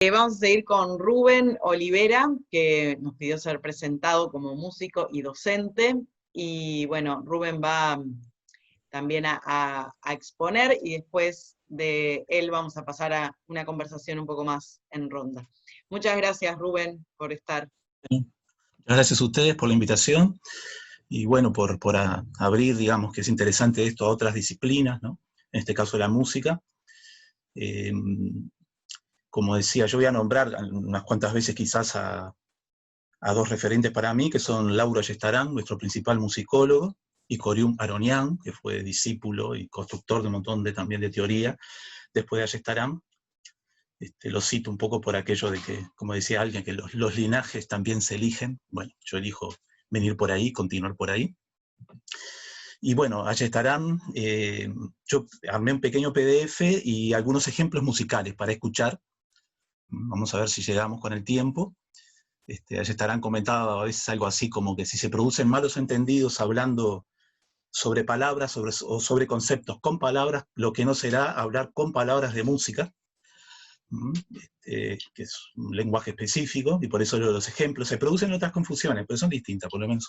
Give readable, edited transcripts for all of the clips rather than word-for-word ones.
Vamos a seguir con Rubén Olivera, que nos pidió ser presentado como músico y docente. Y bueno, Rubén va también a exponer y después de él vamos a pasar a una conversación un poco más en ronda. Muchas gracias, Rubén, por estar. Gracias a ustedes por la invitación y bueno, por abrir, digamos, que es interesante esto a otras disciplinas, ¿no? En este caso la música. Como decía, yo voy a nombrar unas cuantas veces quizás a dos referentes para mí, que son Lauro Ayestarán, nuestro principal musicólogo, y Corium Aronian, que fue discípulo y constructor de un montón también de teoría, después de Ayestarán. Lo cito un poco por aquello de que, como decía alguien, que los linajes también se eligen. Bueno, yo elijo venir por ahí, continuar por ahí. Y bueno, allá estarán, yo armé un pequeño PDF y algunos ejemplos musicales para escuchar. Vamos a ver si llegamos con el tiempo. Allá estarán comentado a veces algo así como que si se producen malos entendidos hablando sobre palabras o sobre conceptos con palabras, lo que no será hablar con palabras de música, que es un lenguaje específico, y por eso los ejemplos se producen otras confusiones, pero son distintas, por lo menos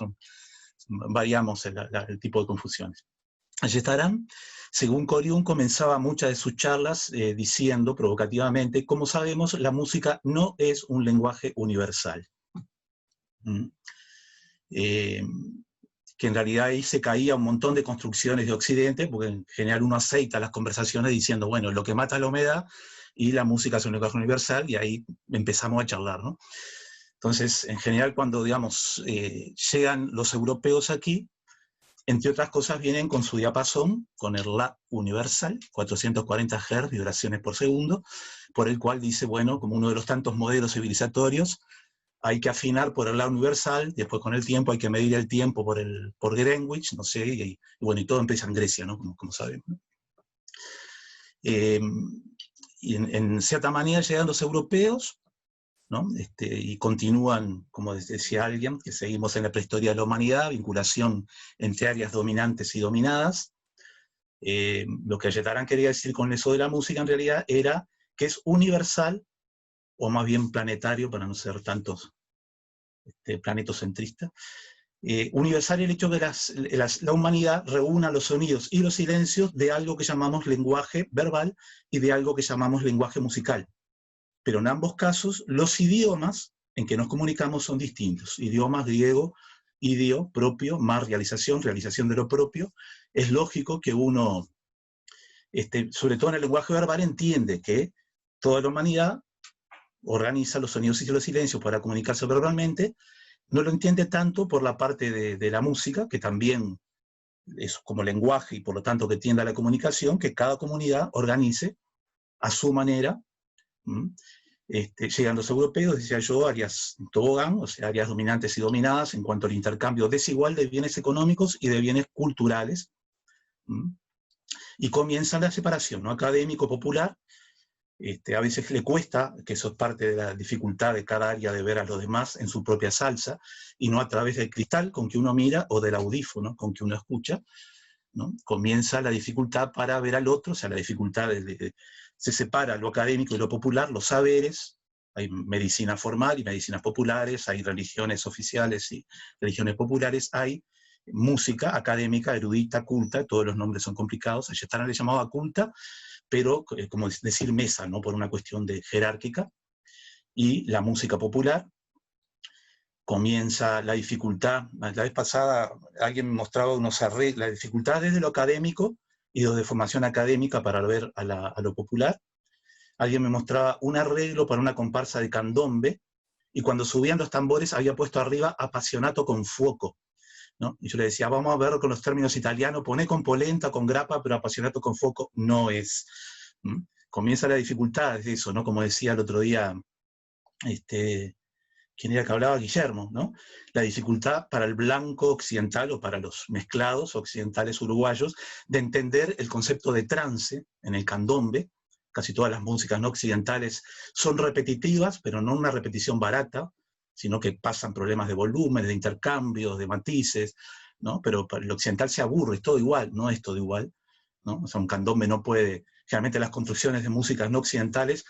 variamos el tipo de confusiones. Ayestarán, según Corium, comenzaba muchas de sus charlas diciendo provocativamente: como sabemos, la música no es un lenguaje universal. Que en realidad ahí se caía un montón de construcciones de Occidente, porque en general uno aceita las conversaciones diciendo, bueno, lo que mata es la humedad, y la música es un lenguaje universal, y ahí empezamos a charlar, ¿no? Entonces, en general, cuando, digamos, llegan los europeos aquí, entre otras cosas vienen con su diapasón, con el La universal, 440 Hz, vibraciones por segundo, por el cual dice, bueno, como uno de los tantos modelos civilizatorios, hay que afinar por el La universal, después con el tiempo hay que medir el tiempo por Greenwich, no sé, y bueno, y todo empieza en Grecia, ¿no? Como sabemos, ¿no? Y en cierta manera llegan los europeos, ¿no? Y continúan, como decía alguien, que seguimos en la prehistoria de la humanidad, vinculación entre áreas dominantes y dominadas. Lo que Ayestarán quería decir con eso de la música en realidad era que es universal, o más bien planetario, para no ser tantos planetocentristas, universal el hecho de que la humanidad reúna los sonidos y los silencios de algo que llamamos lenguaje verbal y de algo que llamamos lenguaje musical. Pero en ambos casos, los idiomas en que nos comunicamos son distintos. Idiomas griego, idio, propio, más realización, realización de lo propio. Es lógico que uno, sobre todo en el lenguaje verbal, entiende que toda la humanidad organiza los sonidos y los silencios para comunicarse verbalmente. No lo entiende tanto por la parte de la música, que también es como lenguaje y por lo tanto que tiende a la comunicación, que cada comunidad organice a su manera. Llegan los europeos, decía yo, áreas tobogán, o sea, áreas dominantes y dominadas en cuanto al intercambio desigual de bienes económicos y de bienes culturales. Y comienza la separación, ¿no? Académico-popular. A veces le cuesta, que eso es parte de la dificultad de cada área de ver a los demás en su propia salsa, y no a través del cristal con que uno mira o del audífono con que uno escucha, ¿no? Comienza la dificultad para ver al otro, o sea, la dificultad se separa lo académico y lo popular, los saberes. Hay medicina formal y medicinas populares, hay religiones oficiales y religiones populares, hay música académica, erudita, culta, todos los nombres son complicados. Ayestarán le llamaba culta, pero como decir mesa, ¿no? Por una cuestión de jerárquica. Y la música popular, comienza la dificultad. La vez pasada alguien me mostraba unos arreglos, la dificultad desde lo académico y desde formación académica para ver a lo popular. Alguien me mostraba un arreglo para una comparsa de candombe, y cuando subían los tambores había puesto arriba appassionato con fuoco, ¿no? Y yo le decía, vamos a ver con los términos italianos, poné con polenta, con grappa, pero appassionato con fuoco no es. Comienza la dificultad de eso, ¿no? Como decía el otro día, ¿quién era que hablaba? Guillermo, ¿no? La dificultad para el blanco occidental o para los mezclados occidentales uruguayos de entender el concepto de trance en el candombe. Casi todas las músicas no occidentales son repetitivas, pero no una repetición barata, sino que pasan problemas de volumen, de intercambios, de matices, ¿no? Pero para el occidental se aburre, es todo igual, no es todo igual, ¿no? O sea, un candombe no puede, generalmente las construcciones de músicas no occidentales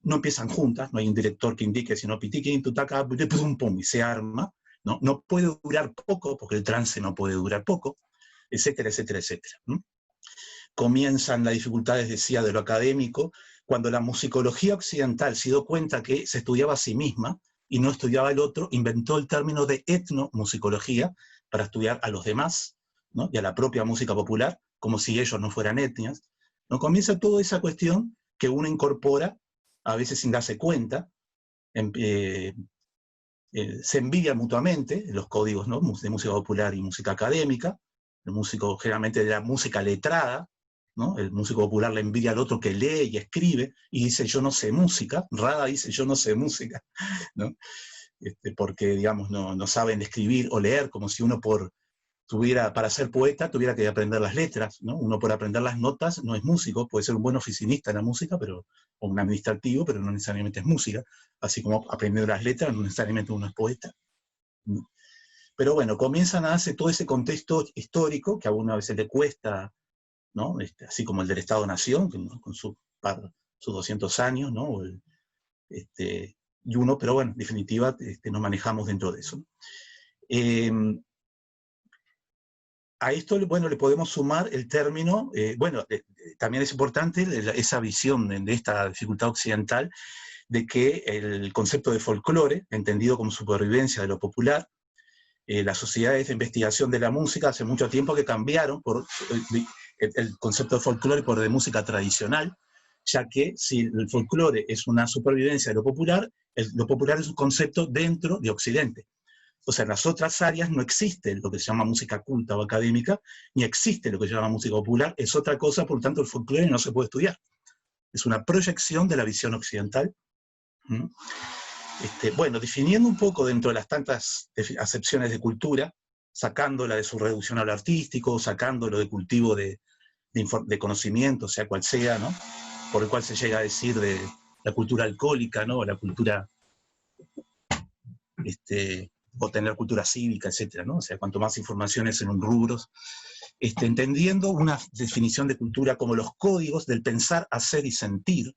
no empiezan juntas, no hay un director que indique, sino pitiquín, tutaca, pum, pum, y se arma, ¿no? No puede durar poco, porque el trance no puede durar poco, etcétera, etcétera, etcétera. Comienzan las dificultades, decía, de lo académico, cuando la musicología occidental se dio cuenta que se estudiaba a sí misma y no estudiaba al otro, inventó el término de etnomusicología para estudiar a los demás, ¿no? Y a la propia música popular, como si ellos no fueran etnias. ¿No? Comienza toda esa cuestión que uno incorpora, a veces sin darse cuenta, se envidian mutuamente los códigos, ¿no? De música popular y música académica, el músico generalmente de la música letrada, ¿no? El músico popular le envidia al otro que lee y escribe y dice yo no sé música, Rada dice yo no sé música, ¿no? Porque digamos no saben escribir o leer, como si uno para ser poeta tuviera que aprender las letras, ¿no? Uno por aprender las notas no es músico, puede ser un buen oficinista en la música, o un administrativo, pero no necesariamente es música, así como aprender las letras no necesariamente uno es poeta. Pero bueno, comienzan a darse todo ese contexto histórico que a uno a veces le cuesta, ¿no? Así como el del Estado-Nación, con sus 200 años, ¿no? Y uno, pero bueno, en definitiva, nos manejamos dentro de eso. A esto, bueno, le podemos sumar el término, también es importante esa visión de esta dificultad occidental, de que el concepto de folclore, entendido como supervivencia de lo popular, las sociedades de investigación de la música hace mucho tiempo que cambiaron por el concepto de folclore por de música tradicional, ya que si el folclore es una supervivencia de lo popular es un concepto dentro de Occidente. O sea, en las otras áreas no existe lo que se llama música culta o académica, ni existe lo que se llama música popular, es otra cosa, por lo tanto el folclore no se puede estudiar. Es una proyección de la visión occidental. Bueno, definiendo un poco dentro de las tantas acepciones de cultura, sacándola de su reducción a lo artístico, sacándolo de cultivo de conocimiento, sea cual sea, ¿no? Por el cual se llega a decir de la cultura alcohólica, ¿no? La cultura o tener cultura cívica, etcétera, ¿no? O sea, cuanto más informaciones en un rubro, entendiendo una definición de cultura como los códigos del pensar, hacer y sentir,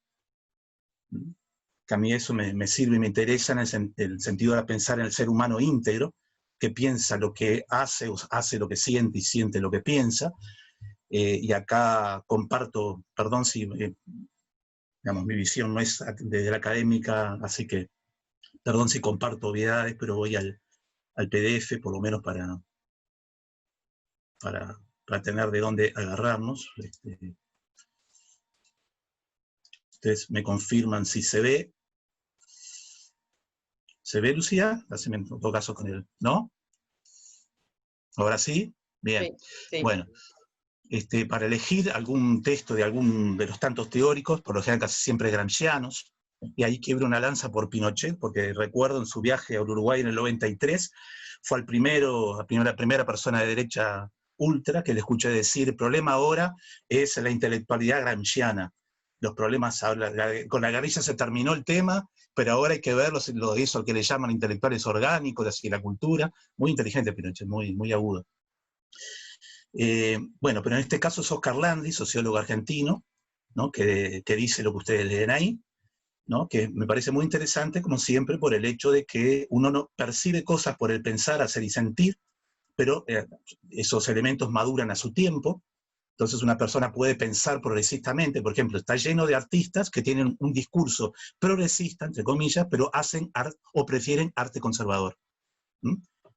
que a mí eso me sirve y me interesa en el sentido de pensar en el ser humano íntegro, que piensa lo que hace, o hace lo que siente y siente lo que piensa, y acá comparto, perdón si, digamos, mi visión no es desde la académica, así que perdón si comparto obviedades, pero voy al PDF, por lo menos para tener de dónde agarrarnos. Ustedes me confirman si se ve. ¿Se ve, Lucía? Haceme en todo caso con el... ¿No? ¿Ahora sí? Bien. Sí. Bueno, para elegir algún texto de algún de los tantos teóricos, por lo general casi siempre gramscianos, y ahí quiebro una lanza por Pinochet, porque recuerdo en su viaje al Uruguay en el 93, fue la primera persona de derecha ultra que le escuché decir, el problema ahora es la intelectualidad gramsciana. Los problemas, con la guerrilla se terminó el tema, pero ahora hay que ver eso que le llaman intelectuales orgánicos, así la cultura. Muy inteligente Pinochet, muy, muy agudo. Bueno, pero en este caso es Oscar Landi, sociólogo argentino, ¿no? que dice lo que ustedes leen ahí, ¿no? Que me parece muy interesante, como siempre, por el hecho de que uno no percibe cosas por el pensar, hacer y sentir, pero esos elementos maduran a su tiempo. Entonces una persona puede pensar progresistamente, por ejemplo, está lleno de artistas que tienen un discurso progresista, entre comillas, pero hacen o prefieren arte conservador.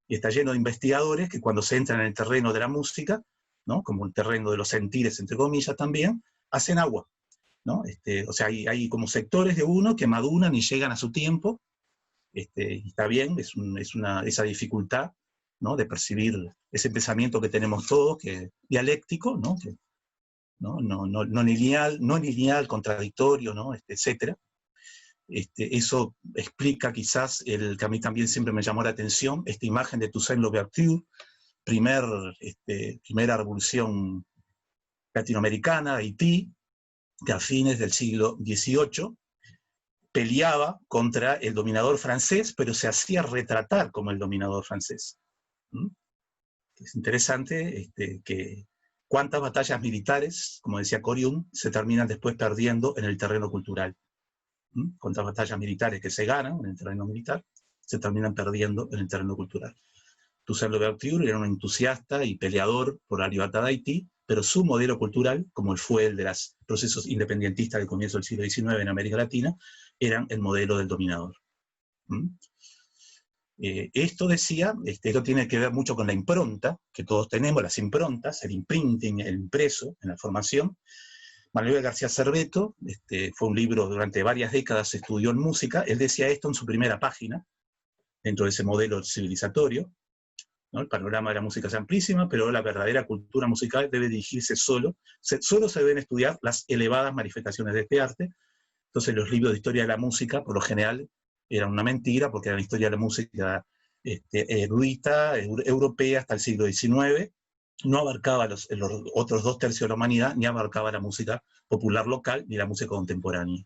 Y está lleno de investigadores que cuando se entran en el terreno de la música, ¿no? Como el terreno de los sentires, entre comillas también, hacen agua, ¿no? O sea, hay como sectores de uno que maduran y llegan a su tiempo, y está bien, esa dificultad, ¿no? De percibir ese pensamiento que tenemos todos, que dialéctico, ¿no? Que, no lineal, contradictorio, ¿no? Etcétera. Eso explica quizás el que a mí también siempre me llamó la atención, esta imagen de Toussaint Louverture, primera revolución latinoamericana, Haití, que a fines del siglo XVIII peleaba contra el dominador francés, pero se hacía retratar como el dominador francés. Es interesante que cuántas batallas militares, como decía Corium, se terminan después perdiendo en el terreno cultural. contra batallas militares que se ganan en el terreno militar, se terminan perdiendo en el terreno cultural. Toussaint Louverture era un entusiasta y peleador por la libertad de Haití, pero su modelo cultural, como fue el de los procesos independentistas del comienzo del siglo XIX en América Latina, eran el modelo del dominador. Esto decía, esto tiene que ver mucho con la impronta que todos tenemos, las improntas, el imprinting, el impreso en la formación. Manuel García Cerveto, fue un libro durante varias décadas, estudió en música, él decía esto en su primera página, dentro de ese modelo civilizatorio, ¿no? El panorama de la música es amplísima, pero la verdadera cultura musical debe dirigirse solo se deben estudiar las elevadas manifestaciones de este arte. Entonces los libros de historia de la música, por lo general, eran una mentira, porque era la historia de la música erudita, europea, hasta el siglo XIX, no abarcaba los otros 2/3 de la humanidad, ni abarcaba la música popular local, ni la música contemporánea.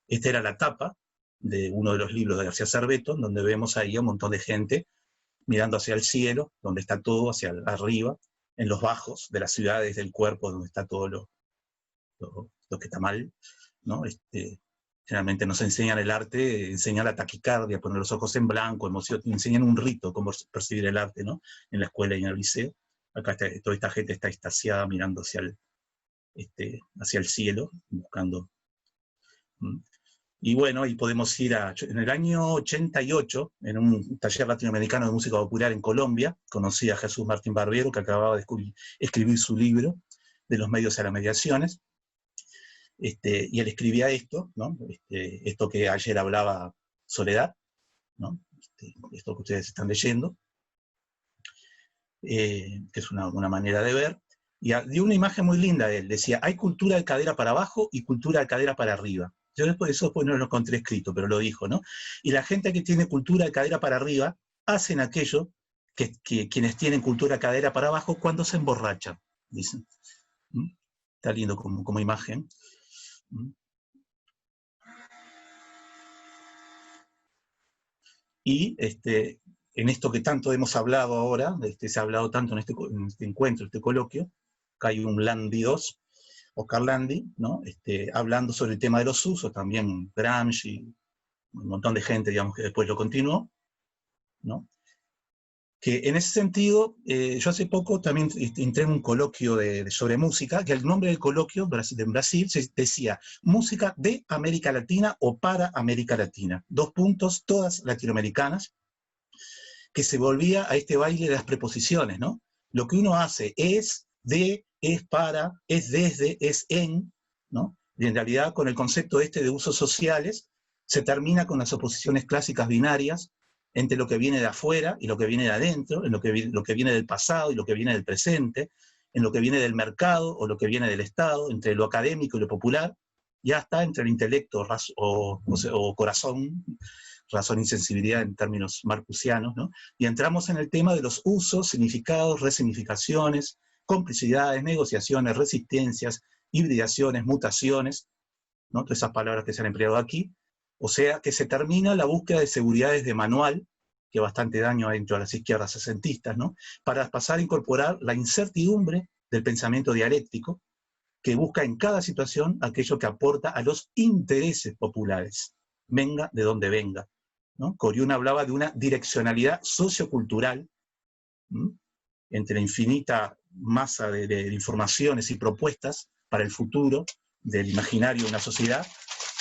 Esta era la tapa de uno de los libros de García Cerveto, donde vemos ahí a un montón de gente mirando hacia el cielo, donde está todo hacia arriba, en los bajos de las ciudades del cuerpo, donde está todo lo que está mal, ¿no? Generalmente nos enseñan el arte, enseñan la taquicardia, poner los ojos en blanco, emoción, enseñan un rito, cómo percibir el arte, ¿no? En la escuela y en el liceo. Acá toda esta gente está extasiada mirando hacia el cielo, buscando. Y bueno, y podemos ir en el año 88, en un taller latinoamericano de música popular en Colombia, conocí a Jesús Martín Barbero, que acababa de escribir su libro, De los medios a las mediaciones, y él escribía esto, ¿no? Esto que ayer hablaba Soledad, ¿no? Esto que ustedes están leyendo, que es una manera de ver, y dio una imagen muy linda de él, decía, hay cultura de cadera para abajo y cultura de cadera para arriba. Yo después no lo encontré escrito, pero lo dijo, ¿no? Y la gente que tiene cultura de cadera para arriba, hacen aquello que quienes tienen cultura de cadera para abajo cuando se emborrachan, dicen. Está lindo como imagen. Y en esto que tanto hemos hablado ahora, se ha hablado tanto en este encuentro, este coloquio, acá hay un Landi 2, Oscar Landi, ¿no? Hablando sobre el tema de los usos, también Gramsci, un montón de gente, digamos, que después lo continuó, ¿no? Que en ese sentido, yo hace poco también entré en un coloquio sobre música, que el nombre del coloquio en Brasil se decía música de América Latina o para América Latina. 2 puntos, todas latinoamericanas, que se volvía a este baile de las preposiciones, ¿no? Lo que uno hace es, de, es para, es desde, es en, ¿no? Y en realidad con el concepto de usos sociales se termina con las oposiciones clásicas binarias entre lo que viene de afuera y lo que viene de adentro, en lo que viene del pasado y lo que viene del presente, en lo que viene del mercado o lo que viene del Estado, entre lo académico y lo popular, ya está entre el intelecto o corazón, razón y sensibilidad en términos marcusianos, ¿no? Y entramos en el tema de los usos, significados, resignificaciones, complicidades, negociaciones, resistencias, hibridaciones, mutaciones, ¿no? Todas esas palabras que se han empleado aquí. O sea, que se termina la búsqueda de seguridades de manual, que bastante daño ha hecho a las izquierdas sesentistas, ¿no? Para pasar a incorporar la incertidumbre del pensamiento dialéctico, que busca en cada situación aquello que aporta a los intereses populares, venga de donde venga, ¿no? Coriún hablaba de una direccionalidad sociocultural, ¿no? Entre la infinita masa de informaciones y propuestas para el futuro del imaginario de una sociedad,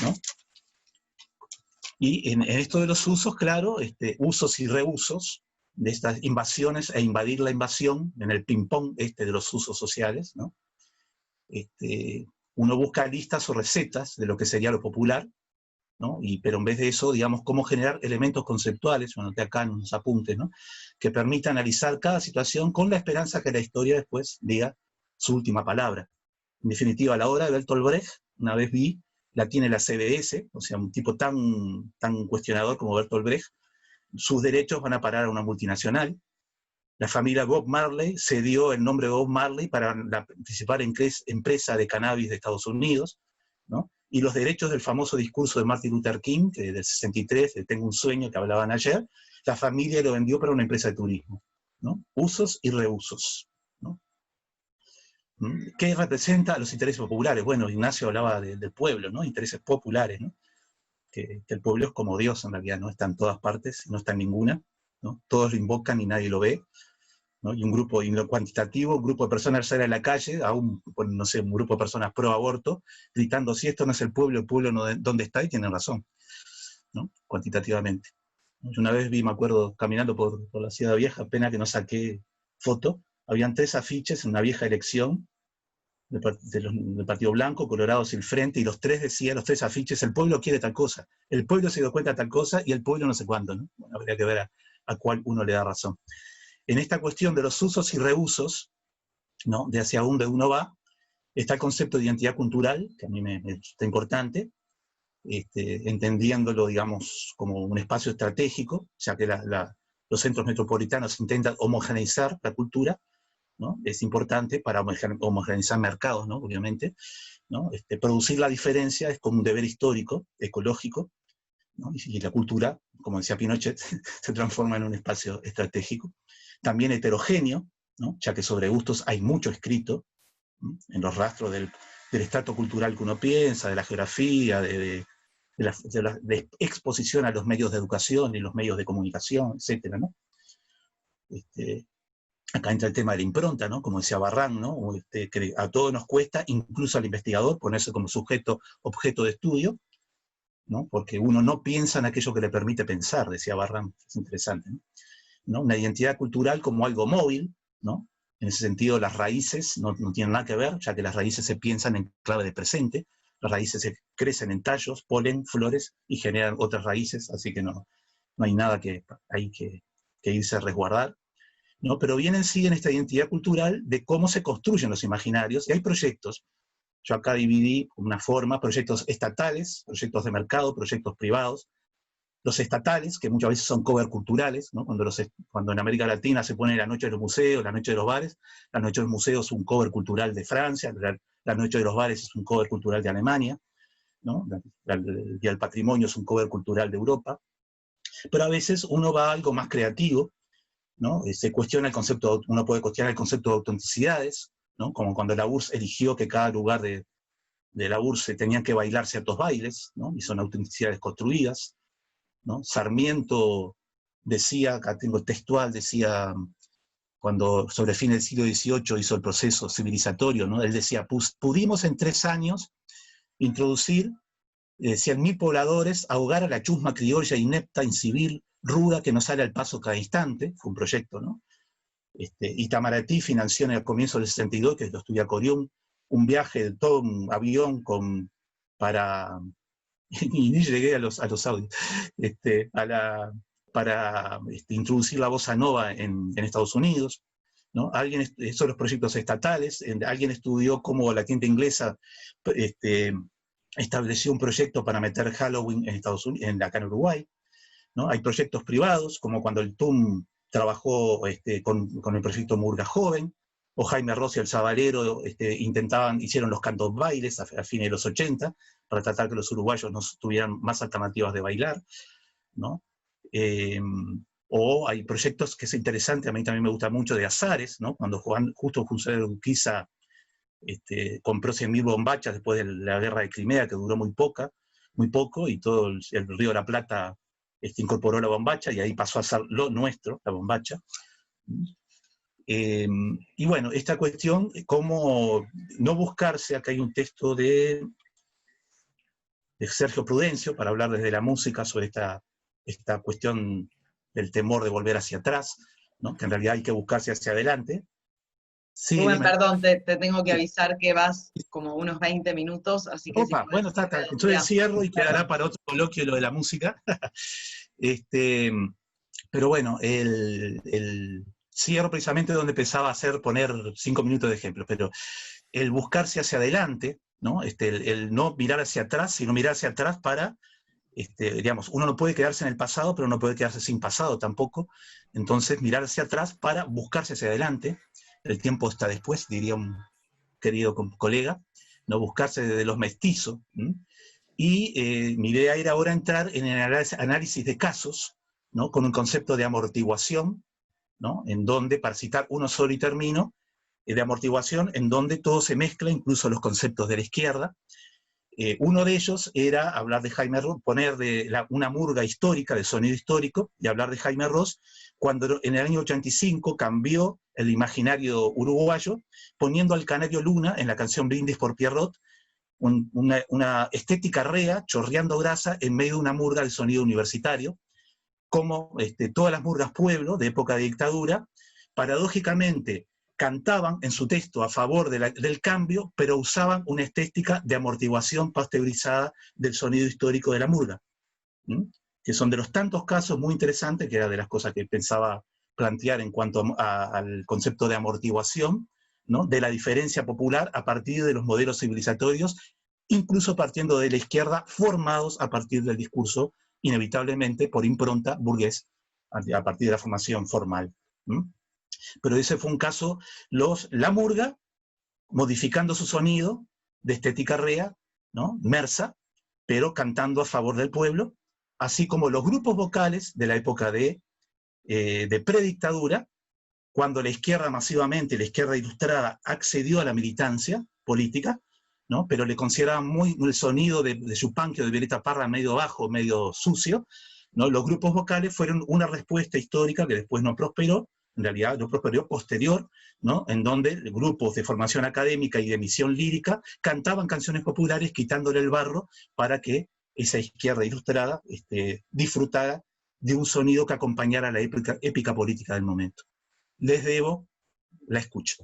¿no? Y en esto de los usos, claro, usos y reusos, de estas invasiones e invadir la invasión, en el ping-pong de los usos sociales, ¿no? Uno busca listas o recetas de lo que sería lo popular, ¿no? Pero en vez de eso, digamos, cómo generar elementos conceptuales, bueno, que acá en unos apuntes, ¿no? Que permita analizar cada situación con la esperanza que la historia después diga su última palabra. En definitiva, la obra de Bertolt Brecht, una vez vi, la tiene la CBS, o sea, un tipo tan cuestionador como Bertolt Brecht, sus derechos van a parar a una multinacional. La familia Bob Marley cedió el nombre de Bob Marley para la principal empresa de cannabis de Estados Unidos, ¿no? Y los derechos del famoso discurso de Martin Luther King, que del 63, de Tengo un sueño, que hablaban ayer, la familia lo vendió para una empresa de turismo, ¿no? Usos y reusos, ¿no? ¿Qué representa a los intereses populares? Bueno, Ignacio hablaba del pueblo, ¿no? Intereses populares, ¿no? que el pueblo es como Dios en realidad, ¿no? Está en todas partes, no está en ninguna, ¿no? Todos lo invocan y nadie lo ve, ¿no? Y un grupo, y lo cuantitativo, un grupo de personas sale a la calle, no sé, un grupo de personas pro aborto, gritando, si esto no es el pueblo no, ¿dónde está? Y tienen razón, ¿no? Cuantitativamente. Yo una vez vi, me acuerdo, caminando por la Ciudad Vieja, pena que no saqué foto, habían 3 afiches en una vieja elección del Partido Blanco, Colorados y el Frente, y los 3 decían, los 3 afiches, el pueblo quiere tal cosa, el pueblo se dio cuenta de tal cosa, y el pueblo no sé cuándo, ¿no? Bueno, habría que ver a cuál uno le da razón. En esta cuestión de los usos y reusos, ¿no? De hacia dónde uno va, está el concepto de identidad cultural, que a mí me está importante, entendiéndolo, digamos, como un espacio estratégico, ya que los centros metropolitanos intentan homogeneizar la cultura, ¿no? Es importante para homogeneizar mercados, ¿no? Obviamente, ¿no? Producir la diferencia es como un deber histórico, ecológico, ¿no? Y la cultura, como decía Pinochet, se transforma en un espacio estratégico. También heterogéneo, ¿no? Ya que sobre gustos hay mucho escrito, ¿no? En los rastros del estrato cultural que uno piensa, de la geografía, de exposición a los medios de educación y los medios de comunicación, etc., ¿no? Acá entra el tema de la impronta, ¿no? Como decía Barran, ¿no? Que a todos nos cuesta, incluso al investigador, ponerse como sujeto, objeto de estudio, ¿no? Porque uno no piensa en aquello que le permite pensar, decía Barran, es interesante, ¿no? Una identidad cultural como algo móvil, ¿no? En ese sentido, las raíces no tienen nada que ver, ya que las raíces se piensan en clave de presente, las raíces se crecen en tallos, polen, flores, y generan otras raíces, así que no hay nada que hay que irse a resguardar, ¿no? Pero vienen sí en esta identidad cultural de cómo se construyen los imaginarios, y hay proyectos. Yo acá dividí una forma, proyectos estatales, proyectos de mercado, proyectos privados. Los estatales, que muchas veces son cover culturales, ¿no? Cuando en América Latina se pone la noche de los museos, la noche de los bares, la noche de los museos es un cover cultural de Francia, la noche de los bares es un cover cultural de Alemania, ¿no? El Día del Patrimonio es un cover cultural de Europa. Pero a veces uno va a algo más creativo, ¿no? Se cuestiona el concepto, uno puede cuestionar el concepto de autenticidades, ¿no? Como cuando la URSS eligió que cada lugar de la URSS tenían que bailar ciertos bailes, ¿no? Y son autenticidades construidas, ¿no? Sarmiento decía, acá tengo textual, decía, cuando sobre el fin del siglo XVIII hizo el proceso civilizatorio, ¿no? Él decía, pudimos en 3 años introducir 100.000 pobladores, ahogar a la chusma criolla inepta, incivil, ruda, que no sale al paso cada instante. Fue un proyecto, ¿no? Itamaraty financió en el comienzo del 62, que lo estudia Corium, un viaje de todo un avión para y ni llegué a los audios, para introducir la bossa nova en Estados Unidos, ¿no? Son los proyectos estatales, alguien estudió cómo la tienda inglesa estableció un proyecto para meter Halloween en Estados Unidos, acá en Uruguay, ¿no? Hay proyectos privados, como cuando el TUM trabajó con el proyecto Murga Joven, o Jaime Ross y el Sabalero hicieron los cantos bailes a fines de los 80, para tratar que los uruguayos no tuvieran más alternativas de bailar, ¿no? O hay proyectos que es interesante, a mí también me gusta mucho, de azares, ¿no? Cuando justo José de Urquiza compró 100.000 bombachas después de la guerra de Crimea, que duró muy poco, y todo el Río de la Plata incorporó la bombacha, y ahí pasó a ser lo nuestro, la bombacha. Y bueno, esta cuestión, cómo no buscarse, acá hay un texto de Sergio Prudencio, para hablar desde la música sobre esta cuestión del temor de volver hacia atrás, ¿no? Que en realidad hay que buscarse hacia adelante. Sí, Rubén, dime. perdón, te tengo que Sí. avisar que vas como unos 20 minutos, así que Opa, si bueno, está, yo encierro y quedará para otro coloquio lo de la música. Pero bueno, el cierro precisamente donde empezaba a poner 5 minutos de ejemplo, pero el buscarse hacia adelante, ¿no? El no mirar hacia atrás, sino mirar hacia atrás para, digamos, uno no puede quedarse en el pasado, pero no puede quedarse sin pasado tampoco. Entonces, mirar hacia atrás para buscarse hacia adelante. El tiempo está después, diría un querido colega, no buscarse desde los mestizos. Y mi idea era ahora entrar en el análisis de casos, ¿no? Con un concepto de amortiguación, ¿no? En donde, para citar uno solo y termino, de amortiguación, en donde todo se mezcla, incluso los conceptos de la izquierda, Uno de ellos era hablar de Jaime Ross, poner una murga histórica, de sonido histórico, y hablar de Jaime Ross, cuando en el año 85 cambió el imaginario uruguayo, poniendo al Canario Luna en la canción Brindis por Pierrot, una estética rea, chorreando grasa, en medio de una murga de sonido universitario, como todas las murgas pueblo de época de dictadura, paradójicamente cantaban en su texto a favor del cambio, pero usaban una estética de amortiguación pasteurizada del sonido histórico de la murga, que son de los tantos casos muy interesantes, que era de las cosas que pensaba plantear en cuanto al concepto de amortiguación, ¿no? De la diferencia popular a partir de los modelos civilizatorios, incluso partiendo de la izquierda, formados a partir del discurso, inevitablemente por impronta burgués, a partir de la formación formal. Pero ese fue un caso, la murga, modificando su sonido de estética rea, ¿no? Mersa, pero cantando a favor del pueblo, así como los grupos vocales de la época de predictadura, cuando la izquierda masivamente, la izquierda ilustrada, accedió a la militancia política, ¿no? Pero le consideraban muy el sonido de Yupanqui o de Violeta Parra medio bajo, medio sucio, ¿no? Los grupos vocales fueron una respuesta histórica que después no prosperó, en realidad no prosperó posterior, ¿no? En donde grupos de formación académica y de emisión lírica cantaban canciones populares quitándole el barro para que esa izquierda ilustrada disfrutara de un sonido que acompañara la épica política del momento. Les debo la escucha.